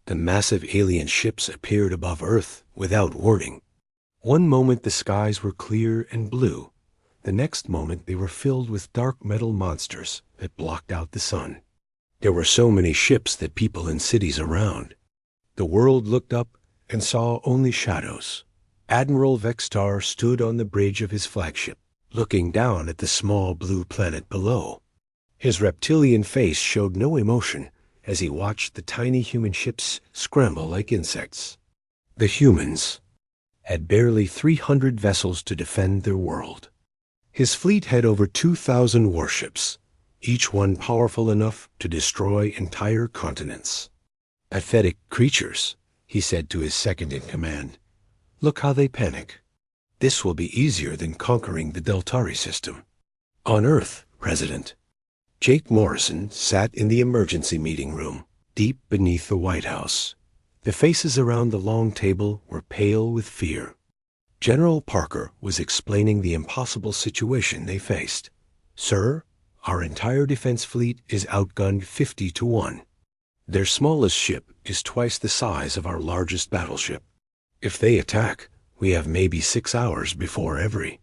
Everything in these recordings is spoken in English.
The massive alien ships appeared above Earth without warning. One moment the skies were clear and blue. The next moment they were filled with dark metal monsters that blocked out the sun. There were so many ships that people in cities around. The world looked up and saw only shadows. Admiral Vextar stood on the bridge of his flagship, looking down at the small blue planet below. His reptilian face showed no emotion as he watched the tiny human ships scramble like insects. The humans had barely 300 vessels to defend their world. His fleet had over 2,000 warships, each one powerful enough to destroy entire continents. "Pathetic creatures," he said to his second-in-command. "Look how they panic. This will be easier than conquering the Deltari system." On Earth, President Jake Morrison sat in the emergency meeting room, deep beneath the White House. The faces around the long table were pale with fear. General Parker was explaining the impossible situation they faced. "Sir, our entire defense fleet is outgunned 50 to 1. Their smallest ship is twice the size of our largest battleship. If they attack, we have maybe 6 hours before every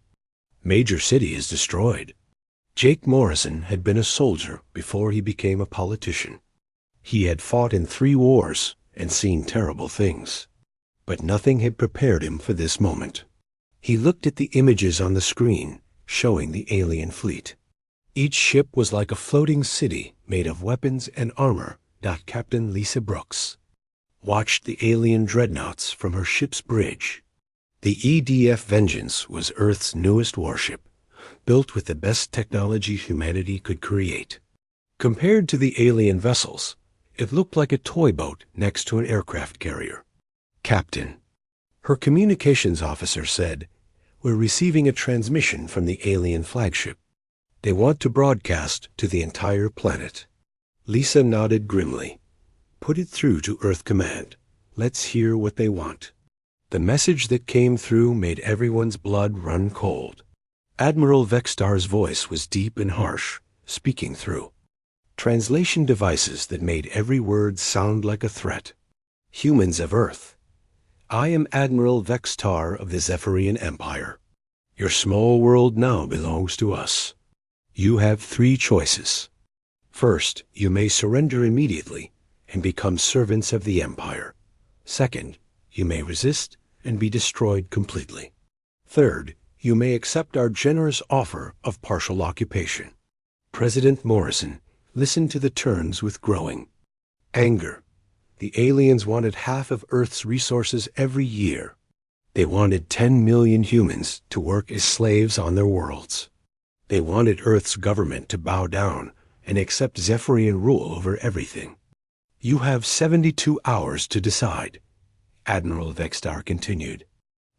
major city is destroyed." Jake Morrison had been a soldier before he became a politician. He had fought in 3 wars and seen terrible things. But nothing had prepared him for this moment. He looked at the images on the screen, showing the alien fleet. Each ship was like a floating city made of weapons and armor. Captain Lisa Brooks watched the alien dreadnoughts from her ship's bridge. The EDF Vengeance was Earth's newest warship, built with the best technology humanity could create. Compared to the alien vessels, it looked like a toy boat next to an aircraft carrier. "Captain," her communications officer said, "we're receiving a transmission from the alien flagship. They want to broadcast to the entire planet." Lisa nodded grimly. "Put it through to Earth Command. Let's hear what they want." The message that came through made everyone's blood run cold. Admiral Vextar's voice was deep and harsh, speaking through translation devices that made every word sound like a threat. "Humans of Earth, I am Admiral Vextar of the Zephyrian Empire. Your small world now belongs to us. You have 3 choices. First, you may surrender immediately and become servants of the Empire. Second, you may resist and be destroyed completely. Third, you may accept our generous offer of partial occupation." President Morrison listened to the terms with growing anger. The aliens wanted half of Earth's resources every year. They wanted 10 million humans to work as slaves on their worlds. They wanted Earth's government to bow down and accept Zephyrian rule over everything. "You have 72 hours to decide," Admiral Vextar continued.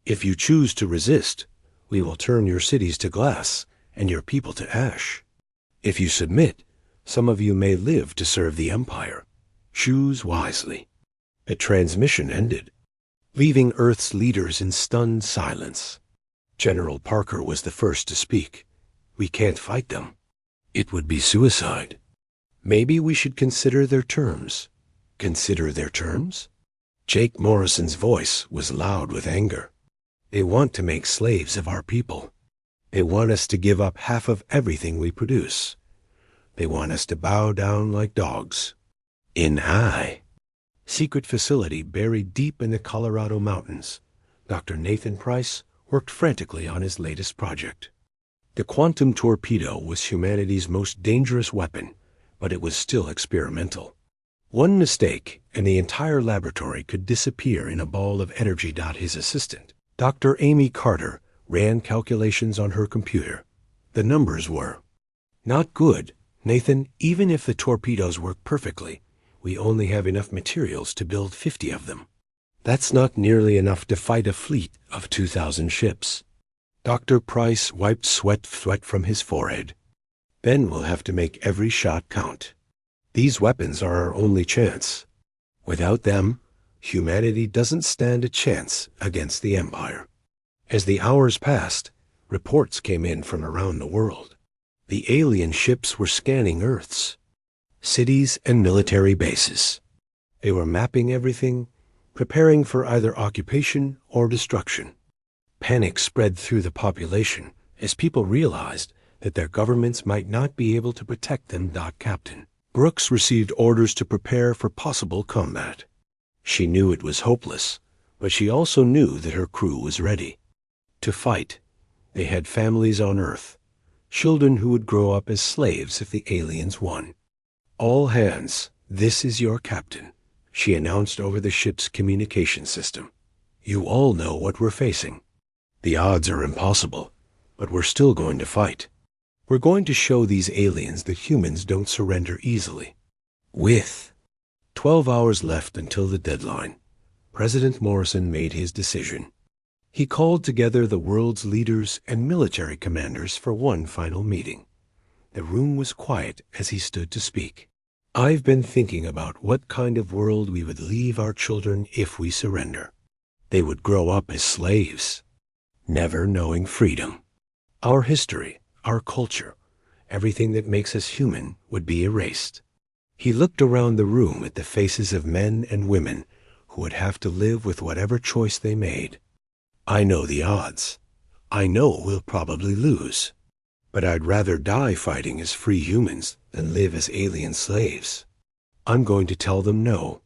"If you choose to resist, we will turn your cities to glass and your people to ash. If you submit, some of you may live to serve the Empire. Choose wisely." The transmission ended, leaving Earth's leaders in stunned silence. General Parker was the first to speak. "We can't fight them. It would be suicide. Maybe we should consider their terms." "Consider their terms?" Jake Morrison's voice was loud with anger. "They want to make slaves of our people. They want us to give up half of everything we produce. They want us to bow down like dogs." In secret facility buried deep in the Colorado mountains, Dr. Nathan Price worked frantically on his latest project. The quantum torpedo was humanity's most dangerous weapon, but it was still experimental. One mistake, and the entire laboratory could disappear in a ball of energy. His assistant, Dr. Amy Carter, ran calculations on her computer. The numbers were not good. "Nathan, even if the torpedoes work perfectly, we only have enough materials to build 50 of them. That's not nearly enough to fight a fleet of 2,000 ships." Dr. Price wiped sweat from his forehead. "Then we'll have to make every shot count. These weapons are our only chance. Without them, humanity doesn't stand a chance against the Empire." As the hours passed, reports came in from around the world. The alien ships were scanning Earth's cities and military bases. They were mapping everything, preparing for either occupation or destruction. Panic spread through the population as people realized that their governments might not be able to protect them. Captain Brooks received orders to prepare for possible combat. She knew it was hopeless, but she also knew that her crew was ready to fight. They had families on Earth, children who would grow up as slaves if the aliens won. "All hands, this is your captain," she announced over the ship's communication system. "You all know what we're facing. The odds are impossible, but we're still going to fight. We're going to show these aliens that humans don't surrender easily." With 12 hours left until the deadline, President Morrison made his decision. He called together the world's leaders and military commanders for one final meeting. The room was quiet as he stood to speak. "I've been thinking about what kind of world we would leave our children if we surrender. They would grow up as slaves, never knowing freedom. Our history, our culture, everything that makes us human would be erased." He looked around the room at the faces of men and women who would have to live with whatever choice they made. "I know the odds. I know we'll probably lose. But I'd rather die fighting as free humans than live as alien slaves. I'm going to tell them no."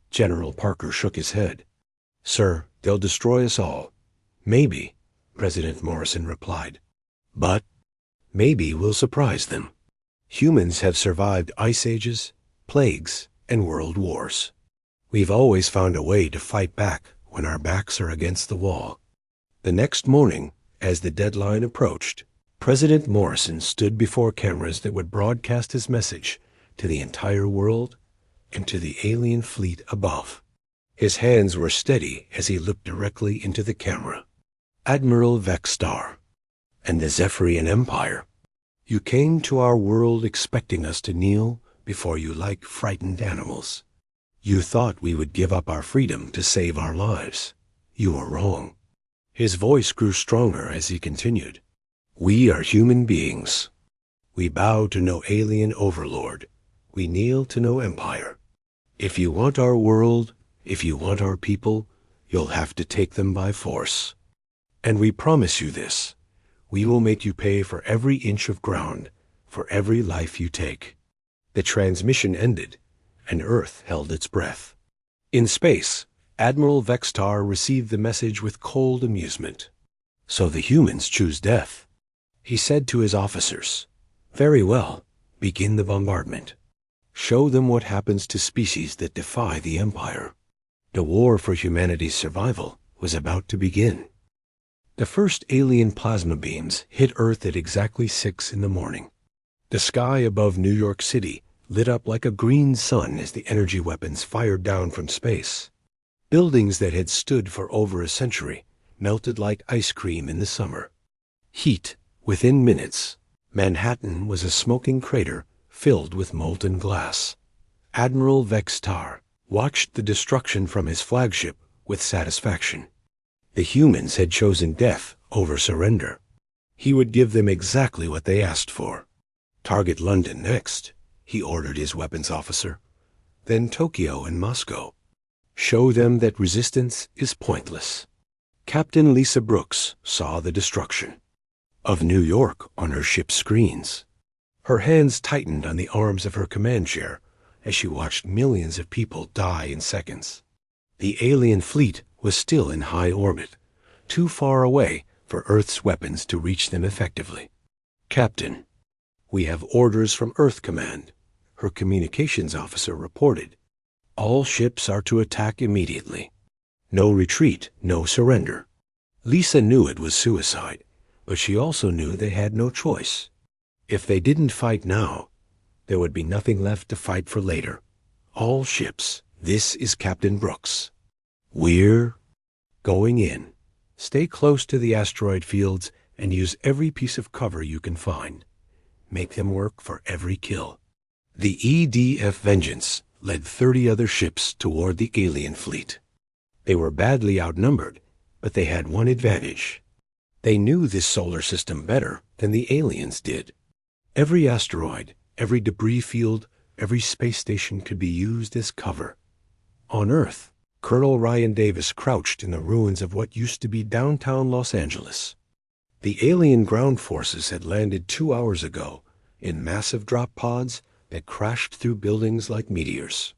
General Parker shook his head. "Sir, they'll destroy us all." "Maybe," President Morrison replied. "But maybe we'll surprise them. Humans have survived ice ages, plagues, and world wars. We've always found a way to fight back when our backs are against the wall." The next morning, as the deadline approached, President Morrison stood before cameras that would broadcast his message to the entire world and to the alien fleet above. His hands were steady as he looked directly into the camera. "Admiral Vextar and the Zephyrian Empire, you came to our world expecting us to kneel before you like frightened animals. You thought we would give up our freedom to save our lives. You were wrong." His voice grew stronger as he continued. "We are human beings. We bow to no alien overlord. We kneel to no empire. If you want our world, if you want our people, you'll have to take them by force. And we promise you this. We will make you pay for every inch of ground, for every life you take." The transmission ended, and Earth held its breath. In space, Admiral Vextar received the message with cold amusement. "So the humans choose death," he said to his officers. "Very well, begin the bombardment. Show them what happens to species that defy the Empire." The war for humanity's survival was about to begin. The first alien plasma beams hit Earth at exactly 6 in the morning. The sky above New York City lit up like a green sun as the energy weapons fired down from space. Buildings that had stood for over a century melted like ice cream in the summer. Heat. Within minutes, Manhattan was a smoking crater filled with molten glass. Admiral Vextar watched the destruction from his flagship with satisfaction. The humans had chosen death over surrender. He would give them exactly what they asked for. "Target London next," he ordered his weapons officer. "Then Tokyo and Moscow. Show them that resistance is pointless." Captain Lisa Brooks saw the destruction of New York on her ship's screens. Her hands tightened on the arms of her command chair as she watched millions of people die in seconds. The alien fleet was still in high orbit, too far away for Earth's weapons to reach them effectively. "Captain, we have orders from Earth Command," her communications officer reported. "All ships are to attack immediately. No retreat, no surrender." Lisa knew it was suicide, but she also knew they had no choice. If they didn't fight now, there would be nothing left to fight for later. "All ships, this is Captain Brooks. We're going in. Stay close to the asteroid fields and use every piece of cover you can find. Make them work for every kill." The EDF Vengeance led 30 other ships toward the alien fleet. They were badly outnumbered, but they had one advantage. They knew this solar system better than the aliens did. Every asteroid, every debris field, every space station could be used as cover. On Earth, Colonel Ryan Davis crouched in the ruins of what used to be downtown Los Angeles. The alien ground forces had landed 2 hours ago in massive drop pods that crashed through buildings like meteors.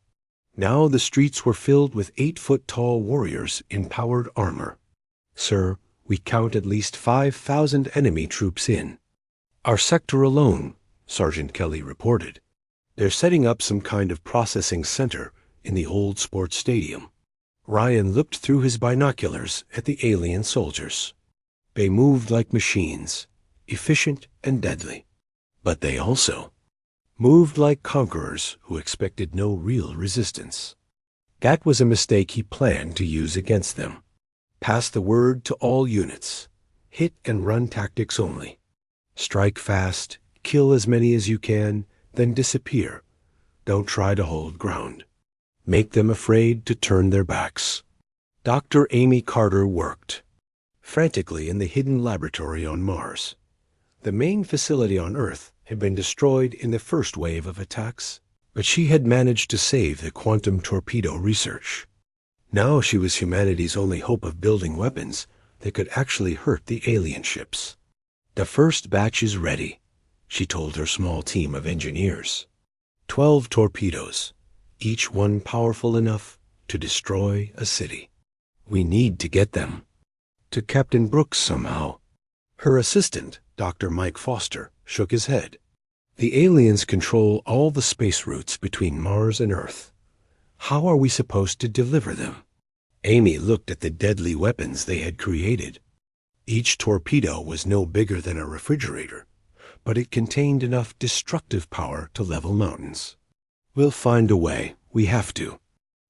Now the streets were filled with 8-foot-tall warriors in powered armor. "Sir, we count at least 5,000 enemy troops in our sector alone," Sergeant Kelly reported. "They're setting up some kind of processing center in the old sports stadium." Ryan looked through his binoculars at the alien soldiers. They moved like machines, efficient and deadly. But they also moved like conquerors who expected no real resistance. That was a mistake he planned to use against them. Pass the word to all units. Hit and run tactics only. Strike fast, kill as many as you can, then disappear. Don't try to hold ground. Make them afraid to turn their backs. Dr. Amy Carter worked frantically in the hidden laboratory on Mars. The main facility on Earth had been destroyed in the first wave of attacks, but she had managed to save the quantum torpedo research. Now she was humanity's only hope of building weapons that could actually hurt the alien ships. "The first batch is ready," she told her small team of engineers. 12 torpedoes, each one powerful enough to destroy a city. "We need to get them to Captain Brooks somehow." Her assistant, Dr. Mike Foster, shook his head. "The aliens control all the space routes between Mars and Earth. How are we supposed to deliver them?" Amy looked at the deadly weapons they had created. Each torpedo was no bigger than a refrigerator, but it contained enough destructive power to level mountains. "We'll find a way. We have to."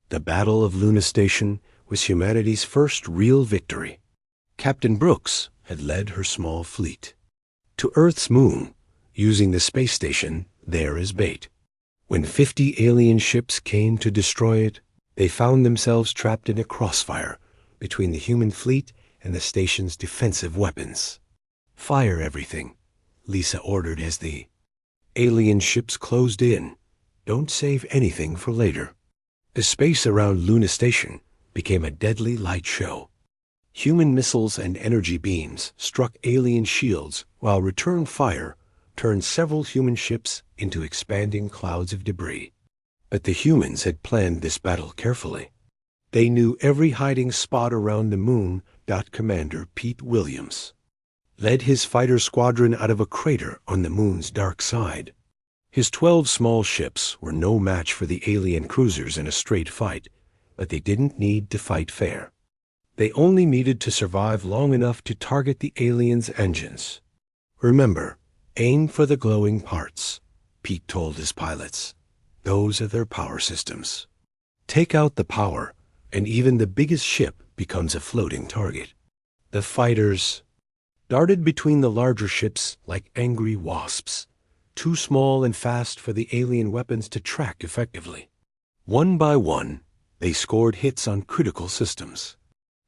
The Battle of Luna Station was humanity's first real victory. Captain Brooks had led her small fleet to Earth's moon, using the space station there as bait. When 50 alien ships came to destroy it, they found themselves trapped in a crossfire between the human fleet and the station's defensive weapons. "Fire everything," Lisa ordered as the alien ships closed in. "Don't save anything for later." The space around Luna Station became a deadly light show. Human missiles and energy beams struck alien shields, while return fire turned several human ships into expanding clouds of debris. But the humans had planned this battle carefully. They knew every hiding spot around the moon. Commander Pete Williams led his fighter squadron out of a crater on the moon's dark side. His 12 small ships were no match for the alien cruisers in a straight fight, but they didn't need to fight fair. They only needed to survive long enough to target the aliens' engines. "Remember, aim for the glowing parts," Pete told his pilots. "Those are their power systems. Take out the power, and even the biggest ship becomes a floating target." The fighters darted between the larger ships like angry wasps, too small and fast for the alien weapons to track effectively. One by one, they scored hits on critical systems.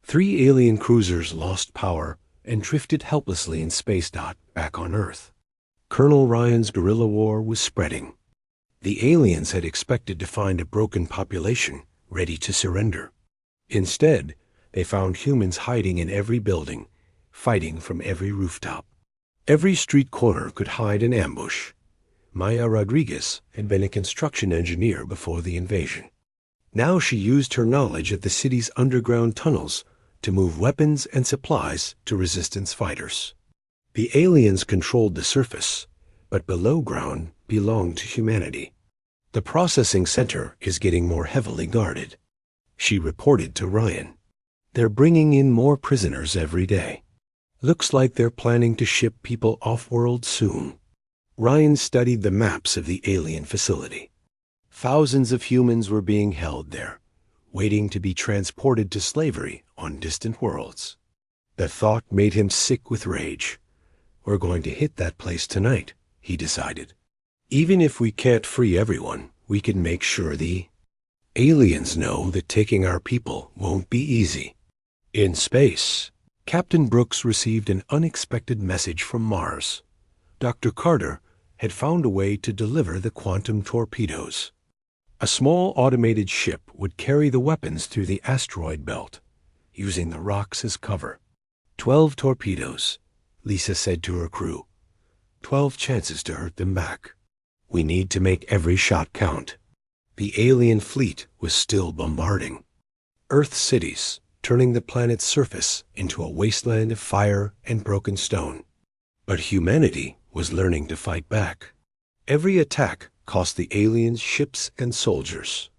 3 alien cruisers lost power and drifted helplessly in space. Back on Earth, Colonel Ryan's guerrilla war was spreading. The aliens had expected to find a broken population ready to surrender. Instead, they found humans hiding in every building, fighting from every rooftop. Every street corner could hide an ambush. Maya Rodriguez had been a construction engineer before the invasion. Now she used her knowledge of the city's underground tunnels to move weapons and supplies to resistance fighters. The aliens controlled the surface, but below ground belonged to humanity. "The processing center is getting more heavily guarded," she reported to Ryan. "They're bringing in more prisoners every day. Looks like they're planning to ship people off-world soon." Ryan studied the maps of the alien facility. Thousands of humans were being held there, waiting to be transported to slavery on distant worlds. The thought made him sick with rage. "We're going to hit that place tonight," he decided. "Even if we can't free everyone, we can make sure the aliens know that taking our people won't be easy." In space, Captain Brooks received an unexpected message from Mars. Dr. Carter had found a way to deliver the quantum torpedoes. A small automated ship would carry the weapons through the asteroid belt, using the rocks as cover. 12 torpedoes, Lisa said to her crew. 12 chances to hurt them back. We need to make every shot count. The alien fleet was still bombarding Earth cities, turning the planet's surface into a wasteland of fire and broken stone. But humanity was learning to fight back. Every attack cost the aliens ships and soldiers.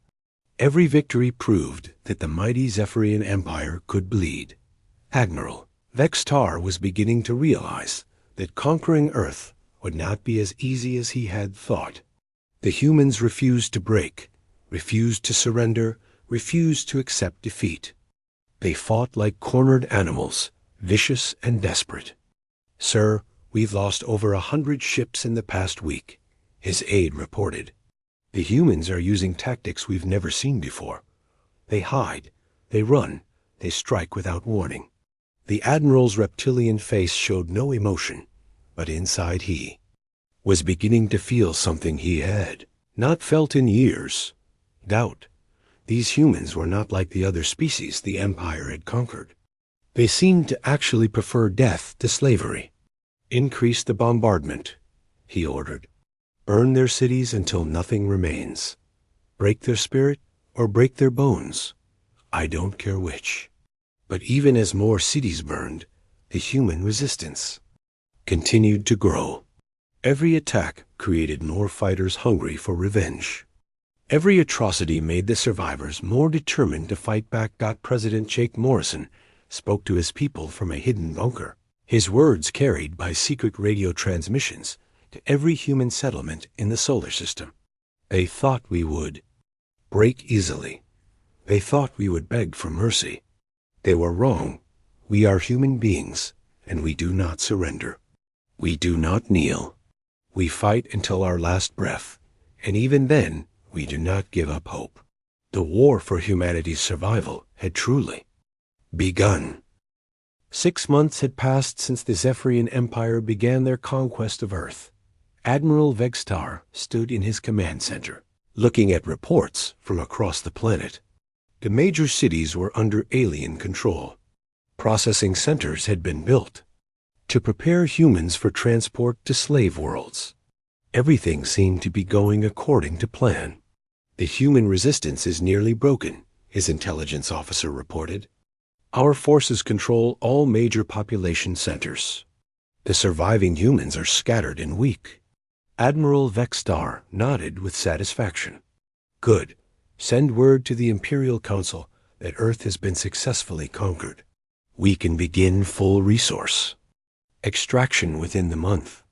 Every victory proved that the mighty Zephyrian Empire could bleed. Admiral Vextar was beginning to realize that conquering Earth would not be as easy as he had thought. The humans refused to break, refused to surrender, refused to accept defeat. They fought like cornered animals, vicious and desperate. "Sir, we've lost over 100 ships in the past week," his aide reported. "The humans are using tactics we've never seen before. They hide, they run, they strike without warning." The Admiral's reptilian face showed no emotion, but inside he was beginning to feel something he had not felt in years: doubt. These humans were not like the other species the Empire had conquered. They seemed to actually prefer death to slavery. "Increase the bombardment," he ordered. "Burn their cities until nothing remains. Break their spirit or break their bones. I don't care which." But even as more cities burned, the human resistance continued to grow. Every attack created more fighters hungry for revenge. Every atrocity made the survivors more determined to fight back. President Jake Morrison spoke to his people from a hidden bunker, his words carried by secret radio transmissions to every human settlement in the solar system. "They thought we would break easily. They thought we would beg for mercy. They were wrong. We are human beings, and we do not surrender. We do not kneel. We fight until our last breath, and even then we do not give up hope." The war for humanity's survival had truly begun. 6 months had passed since the Zephyrian Empire began their conquest of Earth. Admiral Vegstar stood in his command center, looking at reports from across the planet. The major cities were under alien control. Processing centers had been built to prepare humans for transport to slave worlds. Everything seemed to be going according to plan. "The human resistance is nearly broken," his intelligence officer reported. "Our forces control all major population centers. The surviving humans are scattered and weak." Admiral Vegstar nodded with satisfaction. "Good. Send word to the Imperial Council that Earth has been successfully conquered. We can begin full resource extraction within the month."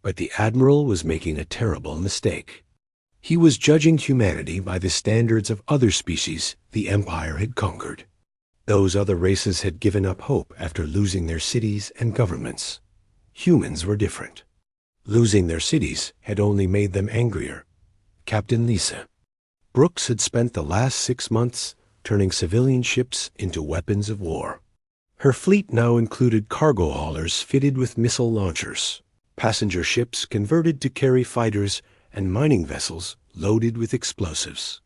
But the Admiral was making a terrible mistake. He was judging humanity by the standards of other species the Empire had conquered. Those other races had given up hope after losing their cities and governments. Humans were different. Losing their cities had only made them angrier. Captain Lisa Brooks had spent the last 6 months turning civilian ships into weapons of war. Her fleet now included cargo haulers fitted with missile launchers, passenger ships converted to carry fighters, and mining vessels loaded with explosives.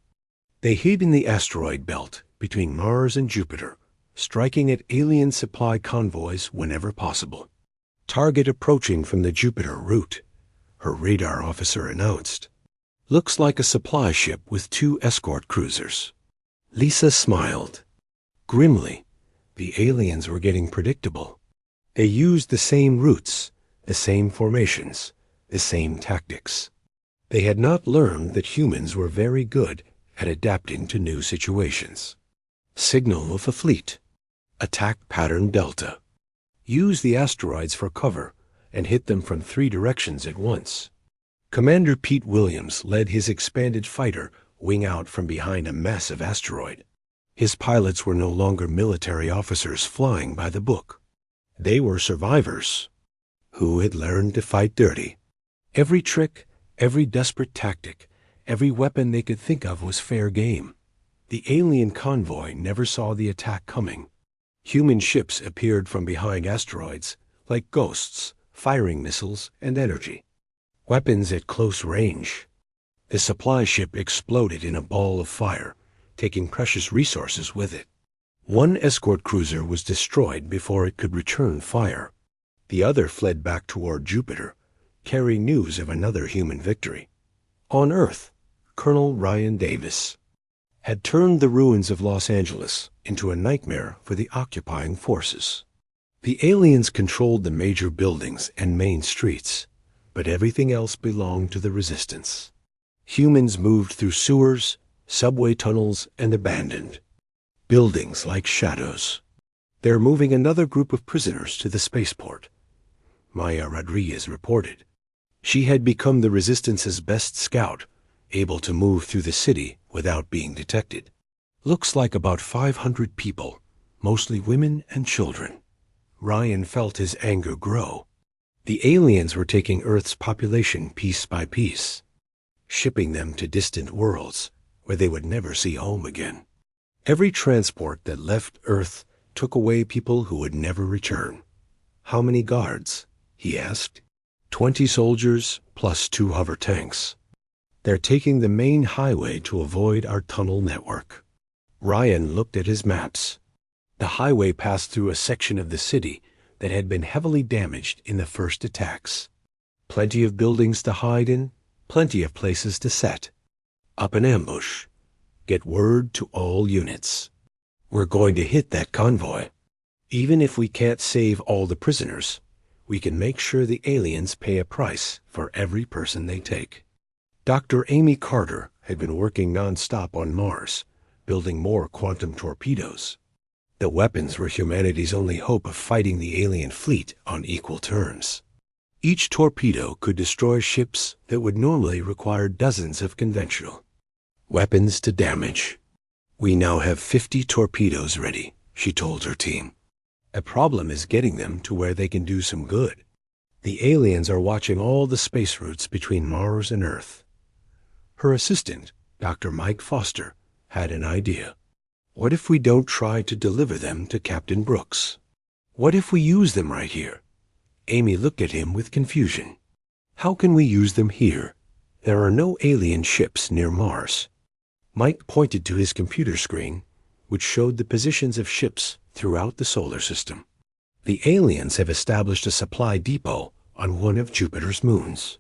They hid in the asteroid belt between Mars and Jupiter, striking at alien supply convoys whenever possible. "Target approaching from the Jupiter route," her radar officer announced. "Looks like a supply ship with 2 escort cruisers." Lisa smiled. Grimly, the aliens were getting predictable. They used the same routes, the same formations, the same tactics. They had not learned that humans were very good at adapting to new situations. Signal of a fleet. Attack pattern Delta. Use the asteroids for cover and hit them from 3 directions at once. Commander Pete Williams led his expanded fighter wing out from behind a massive asteroid. His pilots were no longer military officers flying by the book. They were survivors who had learned to fight dirty. Every trick, every desperate tactic, every weapon they could think of was fair game. The alien convoy never saw the attack coming. Human ships appeared from behind asteroids like ghosts, firing missiles and energy. Weapons at close range. The supply ship exploded in a ball of fire, taking precious resources with it. One escort cruiser was destroyed before it could return fire. The other fled back toward Jupiter, carrying news of another human victory. On Earth, Colonel Ryan Davis had turned the ruins of Los Angeles into a nightmare for the occupying forces. The aliens controlled the major buildings and main streets, but everything else belonged to the Resistance. Humans moved through sewers, subway tunnels, and abandoned buildings like shadows. They're moving another group of prisoners to the spaceport, Maya Rodriguez reported. She had become the Resistance's best scout, able to move through the city without being detected. Looks like about 500 people, mostly women and children. Ryan felt his anger grow. The aliens were taking Earth's population piece by piece, shipping them to distant worlds where they would never see home again. Every transport that left Earth took away people who would never return. How many guards? He asked. 20 soldiers plus 2 hover tanks. They're taking the main highway to avoid our tunnel network. Ryan looked at his maps. The highway passed through a section of the city that had been heavily damaged in the first attacks. Plenty of buildings to hide in, plenty of places to set. Up an ambush. Get word to all units. We're going to hit that convoy. Even if we can't save all the prisoners, we can make sure the aliens pay a price for every person they take. Dr. Amy Carter had been working non-stop on Mars, building more quantum torpedoes. The weapons were humanity's only hope of fighting the alien fleet on equal terms. Each torpedo could destroy ships that would normally require dozens of conventional weapons to damage. We now have 50 torpedoes ready, she told her team. A problem is getting them to where they can do some good. The aliens are watching all the space routes between Mars and Earth. Her assistant, Dr. Mike Foster, had an idea. What if we don't try to deliver them to Captain Brooks? What if we use them right here? Amy looked at him with confusion. How can we use them here? There are no alien ships near Mars. Mike pointed to his computer screen, which showed the positions of ships throughout the solar system. The aliens have established a supply depot on one of Jupiter's moons.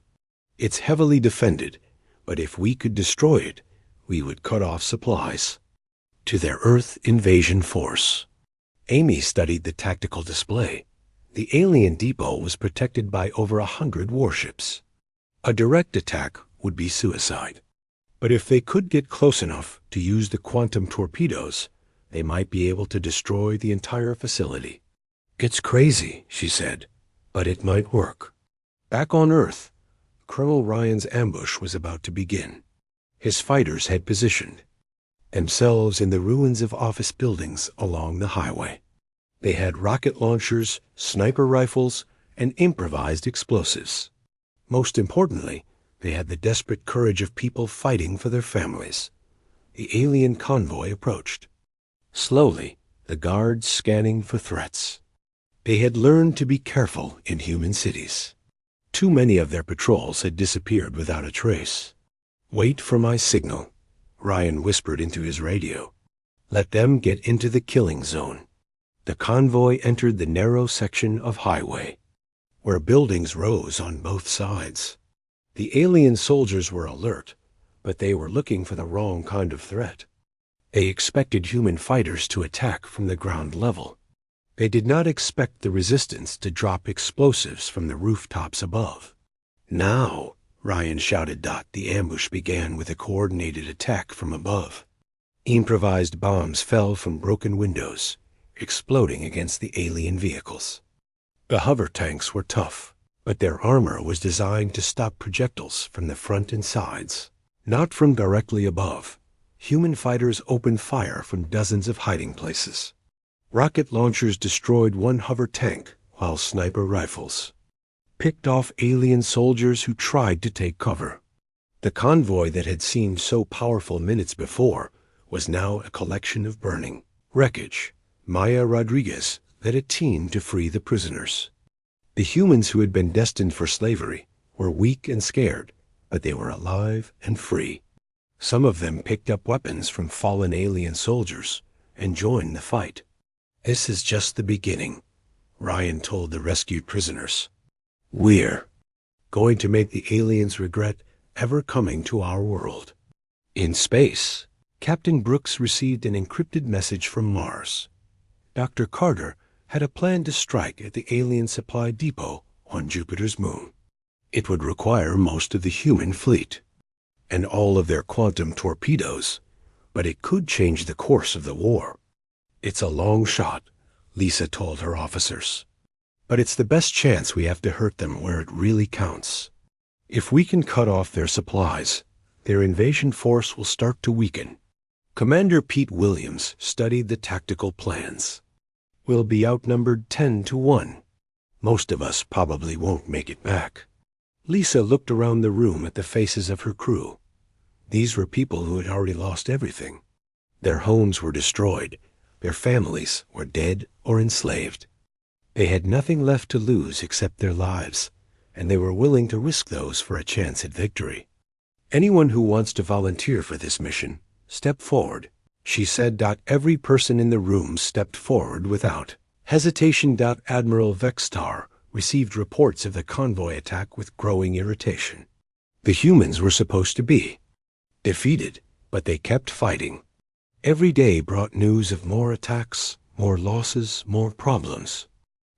It's heavily defended, but if we could destroy it, we would cut off supplies to their Earth invasion force. Amy studied the tactical display. The alien depot was protected by over 100 warships. A direct attack would be suicide. But if they could get close enough to use the quantum torpedoes, they might be able to destroy the entire facility. It's crazy, she said, but it might work. Back on Earth, Colonel Ryan's ambush was about to begin. His fighters had positioned themselves in the ruins of office buildings along the highway. They had rocket launchers, sniper rifles, and improvised explosives. Most importantly, they had the desperate courage of people fighting for their families. The alien convoy approached. Slowly, the guards scanning for threats. They had learned to be careful in human cities. Too many of their patrols had disappeared without a trace. Wait for my signal, Ryan whispered into his radio. Let them get into the killing zone. The convoy entered the narrow section of highway, where buildings rose on both sides. The alien soldiers were alert, but they were looking for the wrong kind of threat. They expected human fighters to attack from the ground level. They did not expect the Resistance to drop explosives from the rooftops above. Now, Ryan shouted. The ambush began with a coordinated attack from above. Improvised bombs fell from broken windows, exploding against the alien vehicles. The hover tanks were tough, but their armor was designed to stop projectiles from the front and sides, not from directly above. Human fighters opened fire from dozens of hiding places. Rocket launchers destroyed one hover tank, while sniper rifles picked off alien soldiers who tried to take cover. The convoy that had seemed so powerful minutes before was now a collection of burning wreckage. Maya Rodriguez led a team to free the prisoners. The humans who had been destined for slavery were weak and scared, but they were alive and free. Some of them picked up weapons from fallen alien soldiers and joined the fight. "This is just the beginning," Ryan told the rescued prisoners. "We're going to make the aliens regret ever coming to our world." In space, Captain Brooks received an encrypted message from Mars. Dr. Carter had a plan to strike at the alien supply depot on Jupiter's moon. It would require most of the human fleet and all of their quantum torpedoes, but it could change the course of the war. "It's a long shot," Lisa told her officers, "but it's the best chance we have to hurt them where it really counts. If we can cut off their supplies, their invasion force will start to weaken." Commander Pete Williams studied the tactical plans. "We'll be outnumbered 10-1. Most of us probably won't make it back." Lisa looked around the room at the faces of her crew. These were people who had already lost everything. Their homes were destroyed. Their families were dead or enslaved. They had nothing left to lose except their lives, and they were willing to risk those for a chance at victory. "Anyone who wants to volunteer for this mission, step forward," she said. Every person in the room stepped forward without hesitation. Admiral Vextar received reports of the convoy attack with growing irritation. The humans were supposed to be defeated, but they kept fighting. Every day brought news of more attacks, more losses, more problems.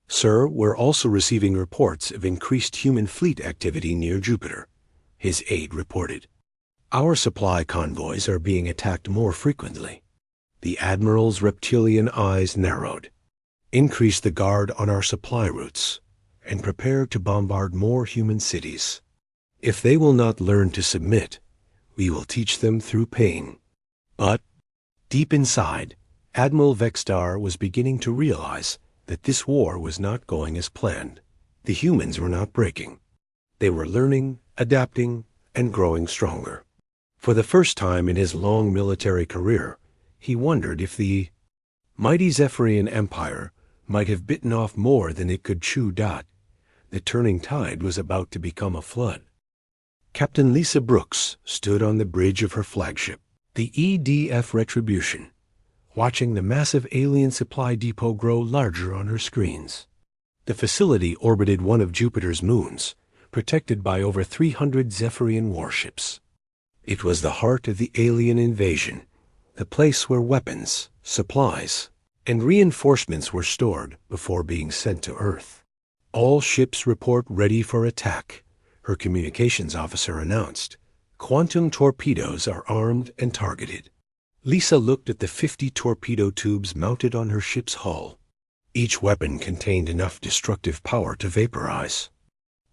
"Sir, we're also receiving reports of increased human fleet activity near Jupiter," his aide reported. "Our supply convoys are being attacked more frequently." The Admiral's reptilian eyes narrowed. "Increase the guard on our supply routes and prepare to bombard more human cities. If they will not learn to submit, we will teach them through pain." But deep inside, Admiral Vextar was beginning to realize that this war was not going as planned. The humans were not breaking. They were learning, adapting, and growing stronger. For the first time in his long military career, he wondered if the mighty Zephyrian Empire might have bitten off more than it could chew. The turning tide was about to become a flood. Captain Lisa Brooks stood on the bridge of her flagship, the EDF Retribution, watching the massive alien supply depot grow larger on her screens. The facility orbited one of Jupiter's moons, protected by over 300 Zephyrian warships. It was the heart of the alien invasion, the place where weapons, supplies, and reinforcements were stored before being sent to Earth. "All ships report ready for attack," her communications officer announced. "Quantum torpedoes are armed and targeted." Lisa looked at the 50 torpedo tubes mounted on her ship's hull. Each weapon contained enough destructive power to vaporize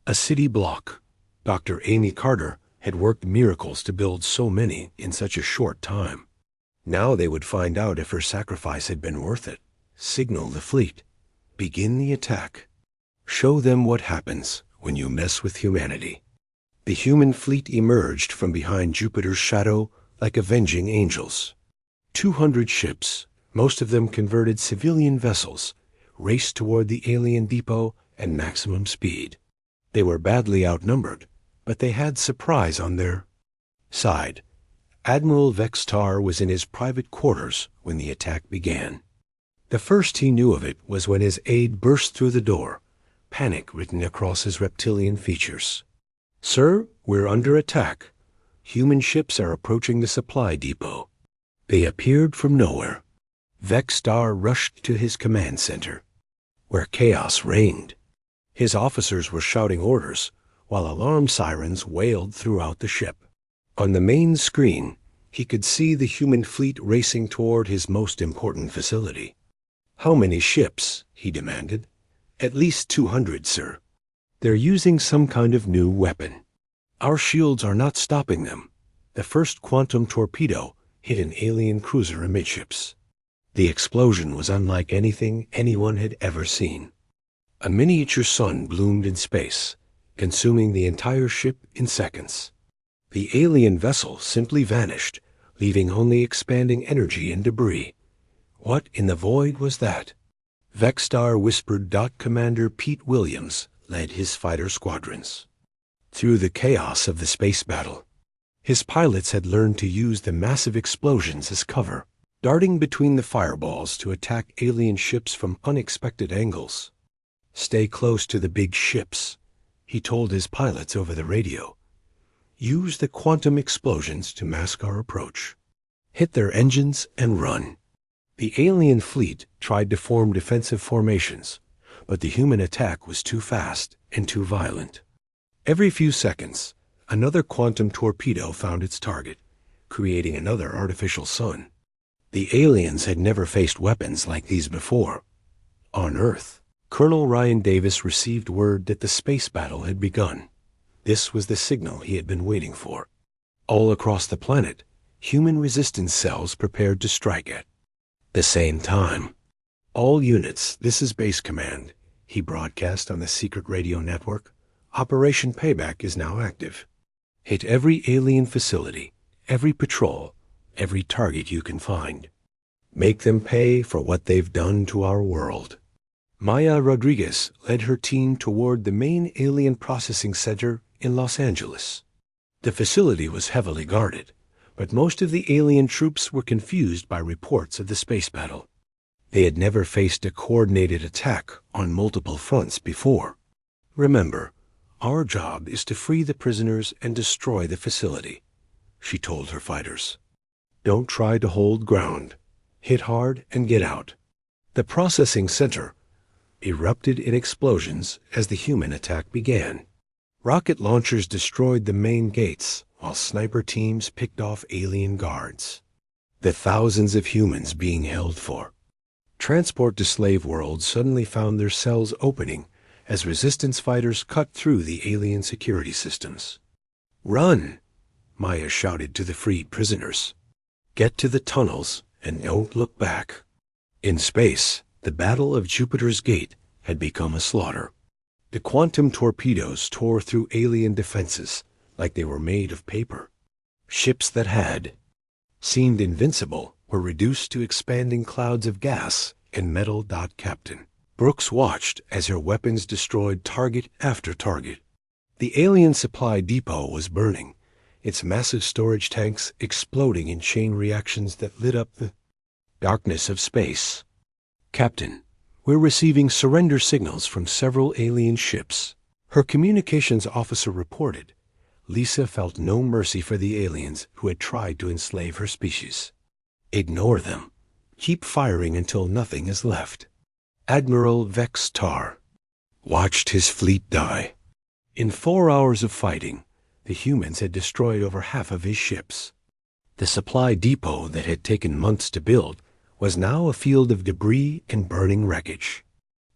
a city block. Dr. Amy Carter had worked miracles to build so many in such a short time. Now they would find out if her sacrifice had been worth it. Signal the fleet. Begin the attack. Show them what happens when you mess with humanity. The human fleet emerged from behind Jupiter's shadow like avenging angels. 200 ships, most of them converted civilian vessels, raced toward the alien depot at maximum speed. They were badly outnumbered, but they had surprise on their side. Admiral Vextar was in his private quarters when the attack began. The first he knew of it was when his aide burst through the door, panic written across his reptilian features. "Sir, we're under attack. Human ships are approaching the supply depot." They appeared from nowhere. Vextar rushed to his command center, where chaos reigned. His officers were shouting orders, while alarm sirens wailed throughout the ship. On the main screen, he could see the human fleet racing toward his most important facility. "How many ships?" he demanded. "At least 200, sir. They're using some kind of new weapon. Our shields are not stopping them." The first quantum torpedo hit an alien cruiser amidships. The explosion was unlike anything anyone had ever seen. A miniature sun bloomed in space, consuming the entire ship in seconds. The alien vessel simply vanished, leaving only expanding energy and debris. What in the void was that? Vextar whispered. Commander Pete Williams led his fighter squadrons. through the chaos of the space battle. His pilots had learned to use the massive explosions as cover, darting between the fireballs to attack alien ships from unexpected angles. "Stay close to the big ships," he told his pilots over the radio. "Use the quantum explosions to mask our approach. Hit their engines and run." The alien fleet tried to form defensive formations, but the human attack was too fast and too violent. Every few seconds, another quantum torpedo found its target, creating another artificial sun. The aliens had never faced weapons like these before. On Earth, Colonel Ryan Davis received word that the space battle had begun. This was the signal he had been waiting for. All across the planet, human resistance cells prepared to strike at the same time. "All units, this is Base Command," he broadcast on the secret radio network. "Operation Payback is now active. Hit every alien facility, every patrol, every target you can find. Make them pay for what they've done to our world." Maya Rodriguez led her team toward the main alien processing center in Los Angeles. The facility was heavily guarded, but most of the alien troops were confused by reports of the space battle. They had never faced a coordinated attack on multiple fronts before. "Remember, our job is to free the prisoners and destroy the facility," she told her fighters. "Don't try to hold ground. Hit hard and get out." The processing center erupted in explosions as the human attack began. Rocket launchers destroyed the main gates, while sniper teams picked off alien guards. The thousands of humans being held for transport to slave worlds suddenly found their cells opening as resistance fighters cut through the alien security systems. "Run!" Maya shouted to the freed prisoners. "Get to the tunnels and don't look back." In space, the Battle of Jupiter's Gate had become a slaughter. The quantum torpedoes tore through alien defenses like they were made of paper. Ships that had seemed invincible were reduced to expanding clouds of gas and metal. Captain Brooks watched as her weapons destroyed target after target. The alien supply depot was burning, its massive storage tanks exploding in chain reactions that lit up the darkness of space. "Captain, we're receiving surrender signals from several alien ships," her communications officer reported. Lisa felt no mercy for the aliens who had tried to enslave her species. "Ignore them. Keep firing until nothing is left." Admiral Vex Tar watched his fleet die. In 4 hours of fighting, the humans had destroyed over half of his ships. The supply depot that had taken months to build was now a field of debris and burning wreckage.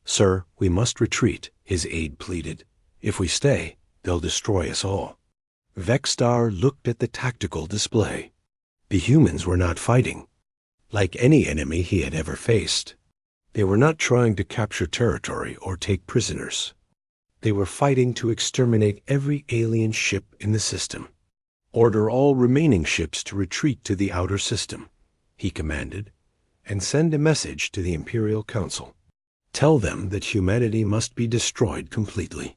"Sir, we must retreat," his aide pleaded. "If we stay, they'll destroy us all." Vexstar looked at the tactical display. The humans were not fighting like any enemy he had ever faced. They were not trying to capture territory or take prisoners. They were fighting to exterminate every alien ship in the system. "Order all remaining ships to retreat to the outer system," he commanded, "and send a message to the Imperial Council. Tell them that humanity must be destroyed completely.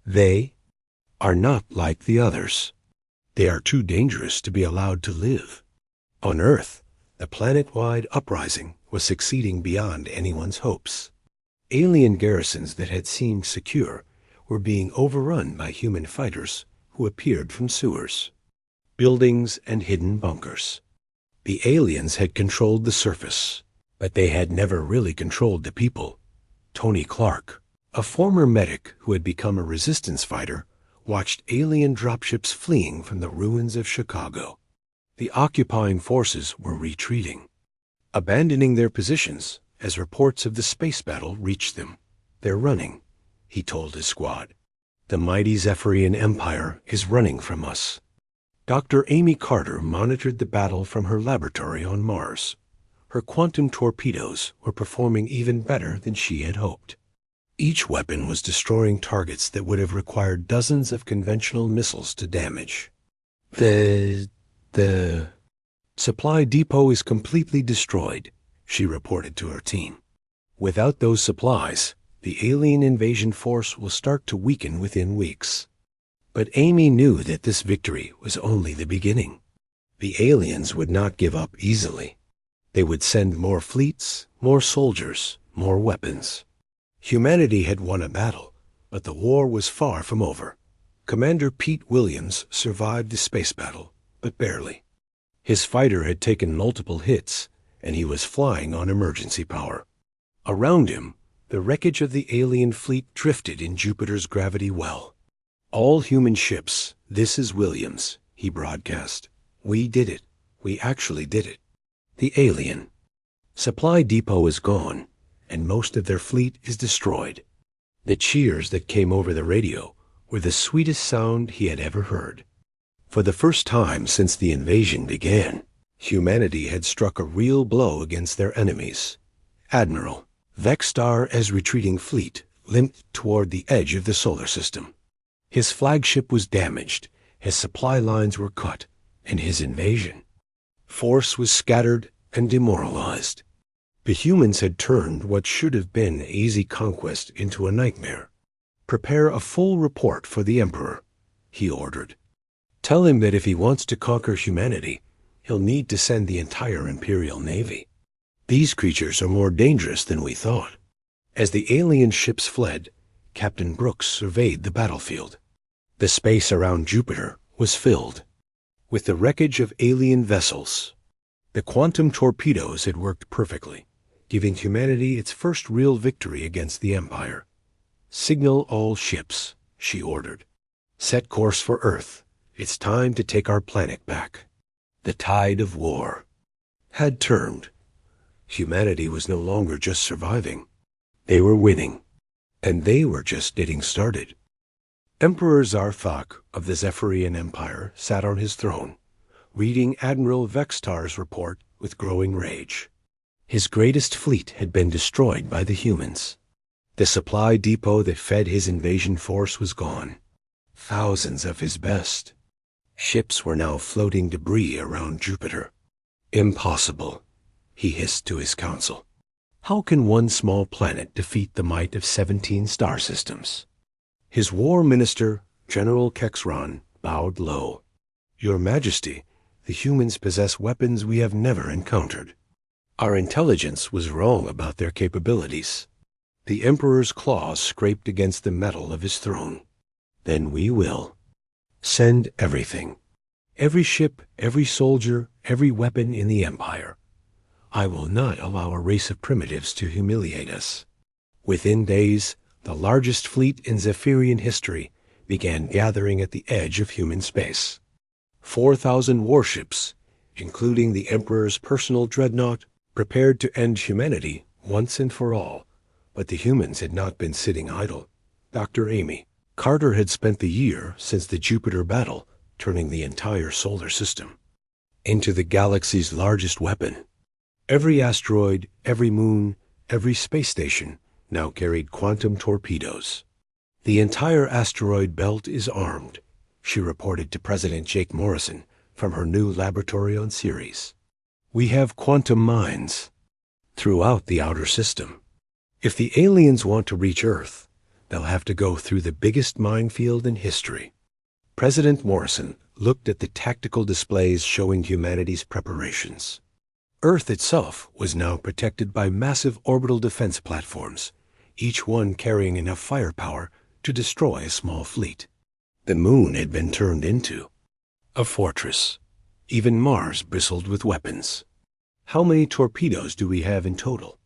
They are not like the others. They are too dangerous to be allowed to live." On Earth, the planet-wide uprising was succeeding beyond anyone's hopes. Alien garrisons that had seemed secure were being overrun by human fighters who appeared from sewers, buildings, and hidden bunkers. The aliens had controlled the surface, but they had never really controlled the people. Tony Clark, a former medic who had become a resistance fighter, watched alien dropships fleeing from the ruins of Chicago. The occupying forces were retreating, abandoning their positions as reports of the space battle reached them. "They're running," he told his squad. "The mighty Zephyrian Empire is running from us." Dr. Amy Carter monitored the battle from her laboratory on Mars. Her quantum torpedoes were performing even better than she had hoped. Each weapon was destroying targets that would have required dozens of conventional missiles to damage. The supply depot is completely destroyed," she reported to her team. "Without those supplies, the alien invasion force will start to weaken within weeks." But Amy knew that this victory was only the beginning. The aliens would not give up easily. They would send more fleets, more soldiers, more weapons. Humanity had won a battle, but the war was far from over. Commander Pete Williams survived the space battle, but barely. His fighter had taken multiple hits, and he was flying on emergency power. Around him, the wreckage of the alien fleet drifted in Jupiter's gravity well. "All human ships, this is Williams," he broadcast. "We did it. We actually did it." The alien. Supply depot is gone, and most of their fleet is destroyed. The cheers that came over the radio were the sweetest sound he had ever heard. For the first time since the invasion began, humanity had struck a real blow against their enemies. Admiral Vexstar, as retreating fleet, limped toward the edge of the solar system. His flagship was damaged, his supply lines were cut, and his invasion force was scattered and demoralized. The humans had turned what should have been easy conquest into a nightmare. "Prepare a full report for the Emperor," he ordered. "Tell him that if he wants to conquer humanity, he'll need to send the entire Imperial Navy. These creatures are more dangerous than we thought." As the alien ships fled, Captain Brooks surveyed the battlefield. The space around Jupiter was filled with the wreckage of alien vessels. The quantum torpedoes had worked perfectly, giving humanity its first real victory against the Empire. "Signal all ships," she ordered. "Set course for Earth. It's time to take our planet back." The tide of war had turned. Humanity was no longer just surviving. They were winning, and they were just getting started. Emperor Zarthak of the Zephyrian Empire sat on his throne, reading Admiral Vexstar's report with growing rage. His greatest fleet had been destroyed by the humans. The supply depot that fed his invasion force was gone. Thousands of his best ships were now floating debris around Jupiter. "Impossible," he hissed to his council. "How can one small planet defeat the might of 17 star systems?" His war minister, General Kexron, bowed low. "Your Majesty, the humans possess weapons we have never encountered. Our intelligence was wrong about their capabilities." The Emperor's claws scraped against the metal of his throne. "Then we will send everything. Every ship, every soldier, every weapon in the Empire. I will not allow a race of primitives to humiliate us." Within days, the largest fleet in Zephyrian history began gathering at the edge of human space. 4,000 warships, including the Emperor's personal dreadnought, prepared to end humanity once and for all. But the humans had not been sitting idle. Dr. Amy Carter had spent the year since the Jupiter battle turning the entire solar system into the galaxy's largest weapon. Every asteroid, every moon, every space station now carried quantum torpedoes. "The entire asteroid belt is armed," she reported to President Jake Morrison from her new laboratory on Ceres. "We have quantum mines throughout the outer system. If the aliens want to reach Earth, they'll have to go through the biggest minefield in history." President Morrison looked at the tactical displays showing humanity's preparations. Earth itself was now protected by massive orbital defense platforms, each one carrying enough firepower to destroy a small fleet. The moon had been turned into a fortress. Even Mars bristled with weapons. "How many torpedoes do we have in total?"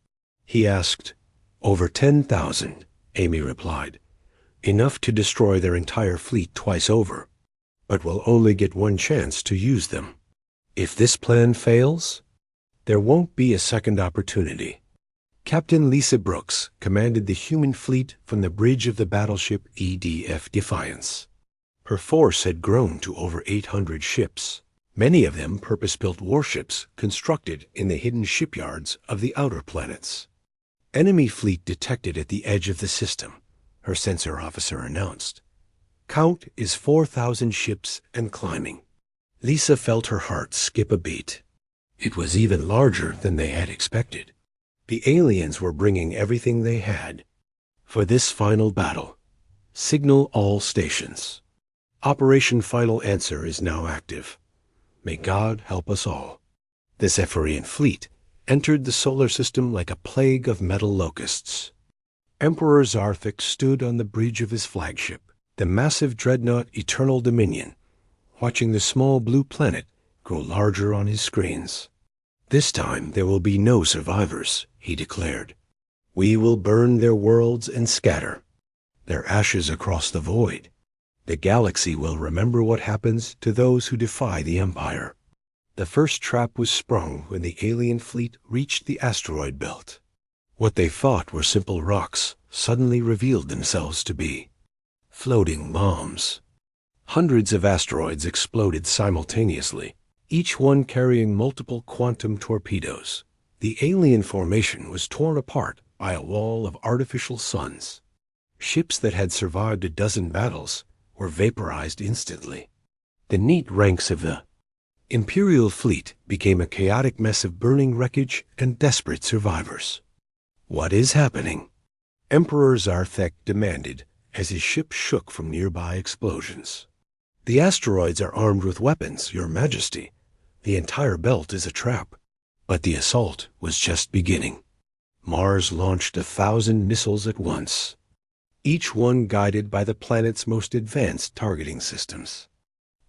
he asked. "Over 10,000, Amy replied. "Enough to destroy their entire fleet twice over. But we'll only get one chance to use them. If this plan fails, there won't be a second opportunity." Captain Lisa Brooks commanded the human fleet from the bridge of the battleship EDF Defiance. Her force had grown to over 800 ships, many of them purpose-built warships constructed in the hidden shipyards of the outer planets. "Enemy fleet detected at the edge of the system," her sensor officer announced. "Count is 4,000 ships and climbing." Lisa felt her heart skip a beat. It was even larger than they had expected. The aliens were bringing everything they had for this final battle. "Signal all stations. Operation Final Answer is now active. May God help us all. The Zephyrian fleet entered the solar system like a plague of metal locusts. Emperor Zarthik stood on the bridge of his flagship, the massive dreadnought Eternal Dominion, watching the small blue planet grow larger on his screens. This time there will be no survivors, he declared. We will burn their worlds and scatter their ashes across the void. The galaxy will remember what happens to those who defy the Empire. The first trap was sprung when the alien fleet reached the asteroid belt. What they thought were simple rocks suddenly revealed themselves to be floating bombs. Hundreds of asteroids exploded simultaneously, each one carrying multiple quantum torpedoes. The alien formation was torn apart by a wall of artificial suns. Ships that had survived a dozen battles were vaporized instantly. The neat ranks of the Imperial fleet became a chaotic mess of burning wreckage and desperate survivors. What is happening? Emperor Zarthek demanded as his ship shook from nearby explosions. The asteroids are armed with weapons, Your Majesty. The entire belt is a trap. But the assault was just beginning. Mars launched 1,000 missiles at once, each one guided by the planet's most advanced targeting systems.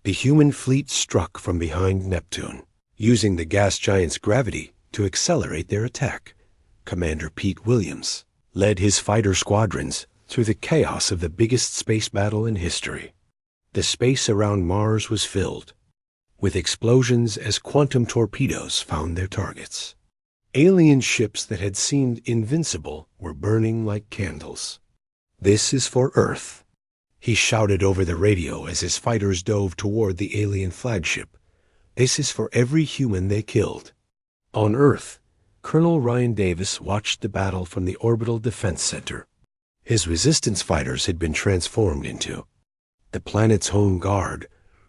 The human fleet struck from behind Neptune, using the gas giant's gravity to accelerate their attack. Commander Pete Williams led his fighter squadrons through the chaos of the biggest space battle in history. The space around Mars was filled with explosions as quantum torpedoes found their targets. Alien ships that had seemed invincible were burning like candles. This is for Earth, he shouted over the radio as his fighters dove toward the alien flagship. This is for every human they killed. On Earth, Colonel Ryan Davis watched the battle from the Orbital Defense Center. His resistance fighters had been transformed into the planet's home guard,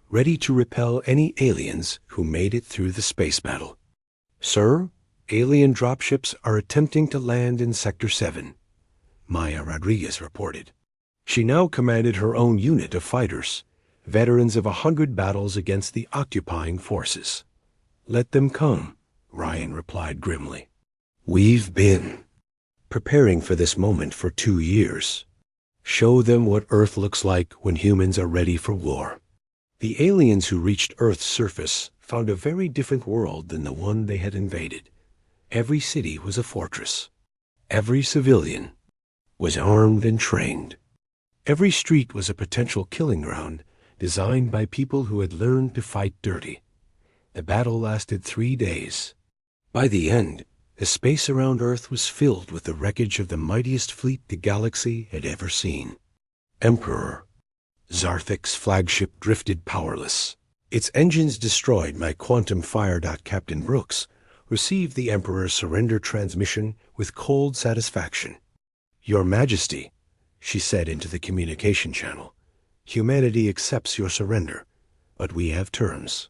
ready to repel any aliens who made it through the space battle. Sir, alien dropships are attempting to land in Sector 7. Maya Rodriguez reported. She now commanded her own unit of fighters, veterans of 100 battles against the occupying forces. Let them come, Ryan replied grimly. We've been preparing for this moment for 2 years. Show them what Earth looks like when humans are ready for war. The aliens who reached Earth's surface found a very different world than the one they had invaded. Every city was a fortress. Every civilian was armed and trained. Every street was a potential killing ground designed by people who had learned to fight dirty. The battle lasted 3 days. By the end, the space around Earth was filled with the wreckage of the mightiest fleet the galaxy had ever seen. Emperor Zarthik's flagship drifted powerless. Its engines destroyed by quantum fire. Captain Brooks received the Emperor's surrender transmission with cold satisfaction. Your Majesty, she said into the communication channel, humanity accepts your surrender, but we have terms.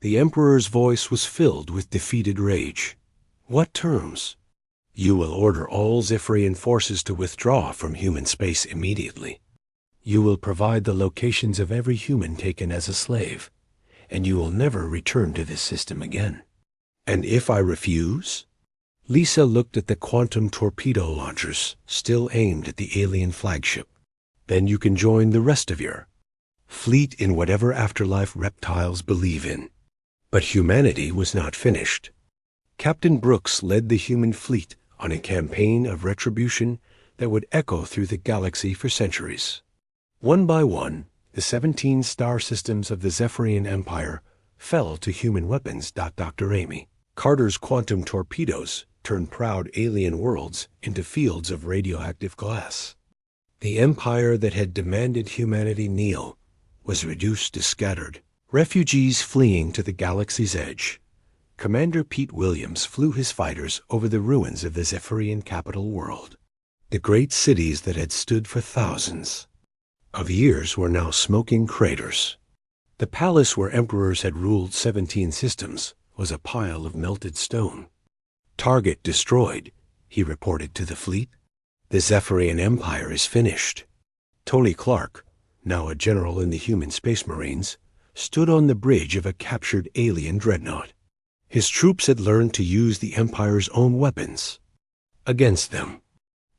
The Emperor's voice was filled with defeated rage. What terms? You will order all Zephyrian forces to withdraw from human space immediately. You will provide the locations of every human taken as a slave, and you will never return to this system again. And if I refuse? Lisa looked at the quantum torpedo launchers still aimed at the alien flagship. Then you can join the rest of your fleet in whatever afterlife reptiles believe in. But humanity was not finished. Captain Brooks led the human fleet on a campaign of retribution that would echo through the galaxy for centuries. One by one, the 17 star systems of the Zephyrian Empire fell to human weapons. Dr. Amy Carter's quantum torpedoes turned proud alien worlds into fields of radioactive glass. The empire that had demanded humanity kneel was reduced to scattered refugees fleeing to the galaxy's edge. Commander Pete Williams flew his fighters over the ruins of the Zephyrian capital world. The great cities that had stood for thousands of years were now smoking craters. The palace where emperors had ruled 17 systems was a pile of melted stone. Target destroyed, he reported to the fleet. The Zephyrian Empire is finished. Tony Clark, now a general in the human space marines, stood on the bridge of a captured alien dreadnought. His troops had learned to use the Empire's own weapons against them.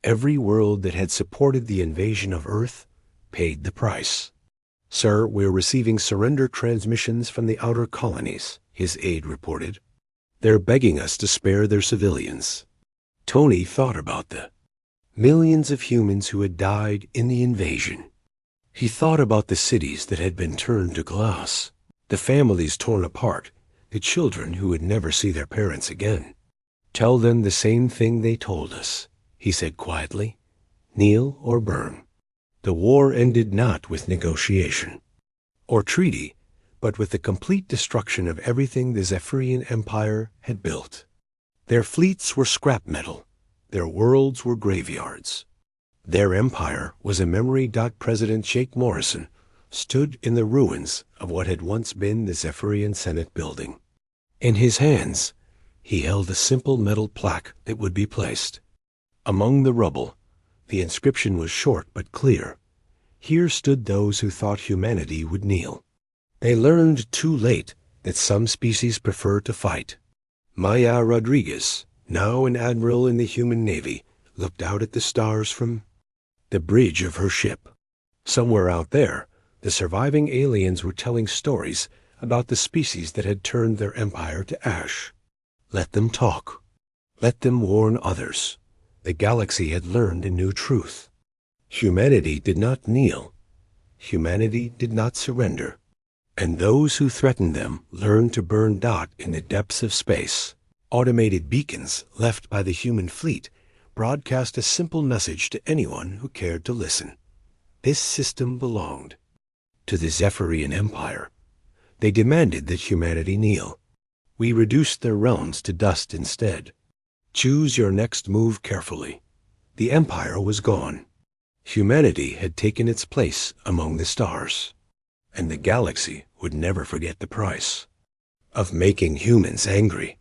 Every world that had supported the invasion of Earth paid the price. "Sir, we're receiving surrender transmissions from the outer colonies," his aide reported. "They're begging us to spare their civilians." Tony thought about the millions of humans who had died in the invasion. He thought about the cities that had been turned to glass, the families torn apart, the children who would never see their parents again. "Tell them the same thing they told us," he said quietly. "Kneel or burn." The war ended not with negotiation or treaty, but with the complete destruction of everything the Zephyrian Empire had built. Their fleets were scrap metal. Their worlds were graveyards. Their empire was a memory. President Jake Morrison stood in the ruins of what had once been the Zephyrian Senate building. In his hands, he held a simple metal plaque that would be placed among the rubble. The inscription was short but clear. Here stood those who thought humanity would kneel. They learned too late that some species prefer to fight. Maya Rodriguez, now an admiral in the human navy, looked out at the stars from the bridge of her ship. Somewhere out there, the surviving aliens were telling stories about the species that had turned their empire to ash. Let them talk. Let them warn others. The galaxy had learned a new truth. Humanity did not kneel. Humanity did not surrender. And those who threatened them learned to burn. In the depths of space, automated beacons left by the human fleet broadcast a simple message to anyone who cared to listen. This system belonged to the Zephyrian Empire. They demanded that humanity kneel. We reduced their realms to dust instead. Choose your next move carefully. The Empire was gone. Humanity had taken its place among the stars. And the galaxy would never forget the price of making humans angry.